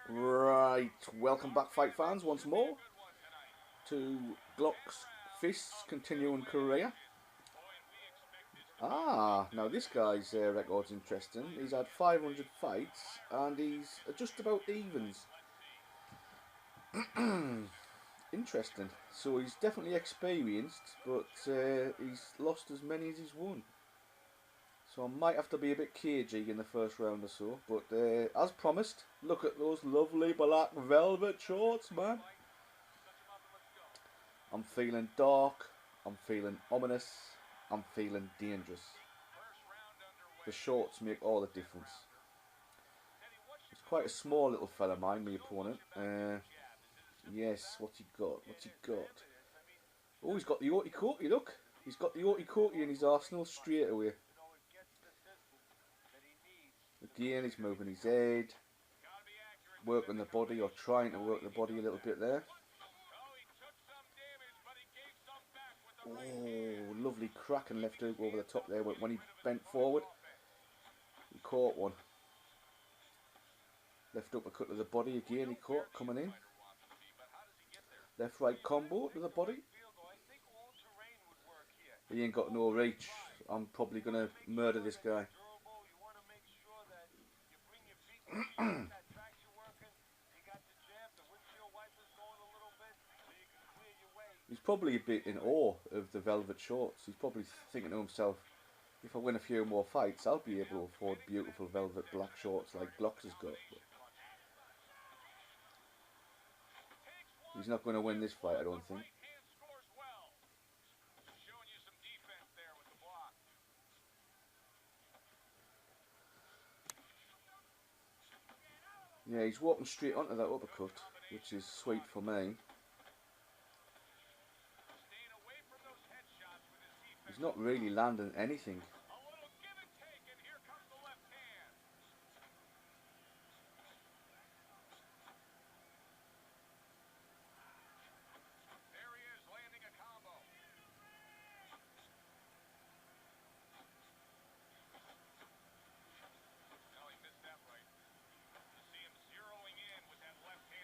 Right, welcome back, fight fans, once more to Glocks Fists continuing career. Now this guy's record's interesting. He's had 500 fights and he's just about evens. Interesting. So he's definitely experienced, but he's lost as many as he's won. So I might have to be a bit cagey in the first round or so. But as promised, look at those lovely black velvet shorts, man. I'm feeling dark, I'm feeling ominous, I'm feeling dangerous. The shorts make all the difference. It's quite a small little fella, mine, my opponent. Yes, what's he got? What's he got? Oh, he's got the Orty Courty, look. He's got the Orty Courty in his arsenal straight away. Again, he's moving his head, working the body, or trying to work the body a little bit there. Oh, lovely cracking left hook over the top there when he bent forward. He caught one. Left uppercut to the body again, he caught, coming in. Left right combo to the body. He ain't got no reach. I'm probably going to murder this guy. He's probably a bit in awe of the velvet shorts. He's probably thinking to himself, if I win a few more fights, I'll be able to afford beautiful velvet black shorts like Glocks has got. But he's not going to win this fight, I don't think. Yeah, he's walking straight onto that uppercut, which is sweet for me. He's not really landing anything.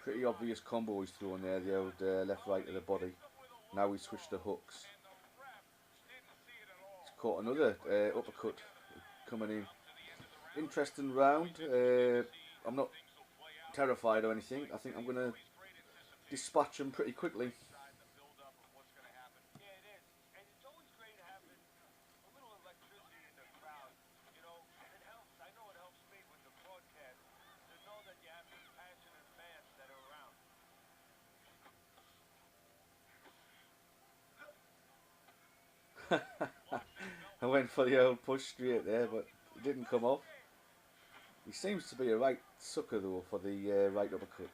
Pretty obvious combo he's throwing there, the old left right to the body. Now we switch to hooks. He's caught another uppercut coming in. Interesting round. I'm not terrified or anything. I think I'm going to dispatch him pretty quickly. I went for the old push straight there, but it didn't come off. He seems to be a right sucker though for the right uppercut.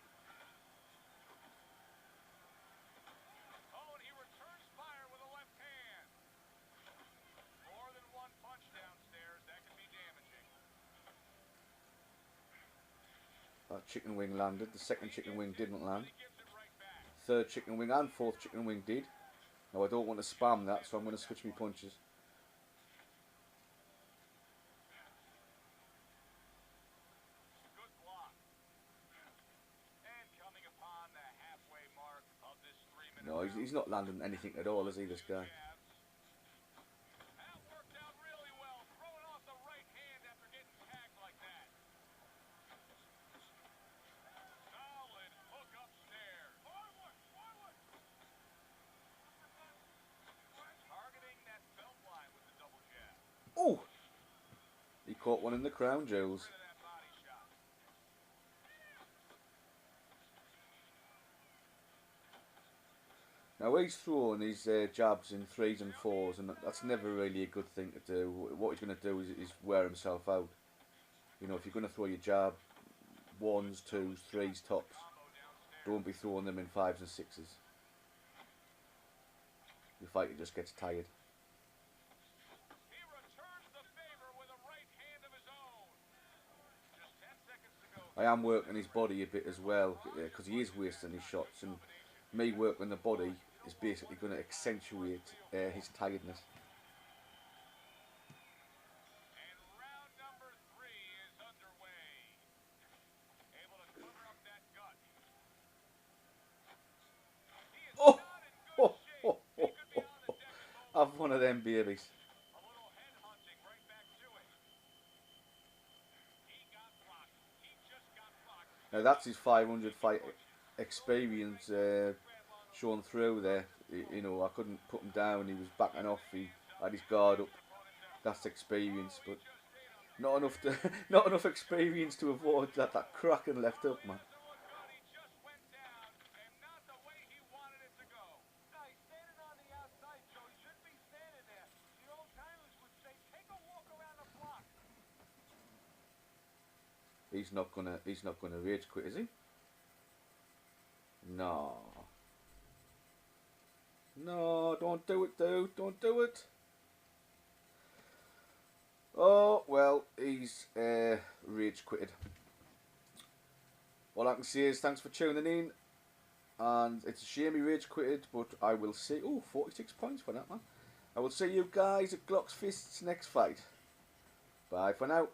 That chicken wing landed. The second chicken wing didn't land. Third chicken wing and fourth chicken wing did. Now I don't want to spam that, so I'm going to switch my punches. No, he's not landing anything at all, is he, this guy? Oh! He caught one in the crown jewels. Now he's throwing his jabs in 3s and 4s, and that's never really a good thing to do. What he's going to do is wear himself out. You know, if you're going to throw your jab 1s, 2s, 3s tops, don't be throwing them in 5s and 6s. Your fighter just gets tired. I am working his body a bit as well, because he is wasting his shots, and me working the body is basically going to accentuate his tiredness. Have one of them babies. Now that's his 500 fight experience shown through there. You know, I couldn't put him down. He was backing off. He had his guard up. That's experience, but not enough to not enough experience to avoid that cracking left up, man. He's not gonna rage quit, is he? No. No, don't do it, dude. Don't do it. Oh, well, he's rage quitted. All I can say is thanks for tuning in. And it's a shame he rage quitted, but I will see. Oh, 46 points for that, man. I will see you guys at Glocks Fists next fight. Bye for now.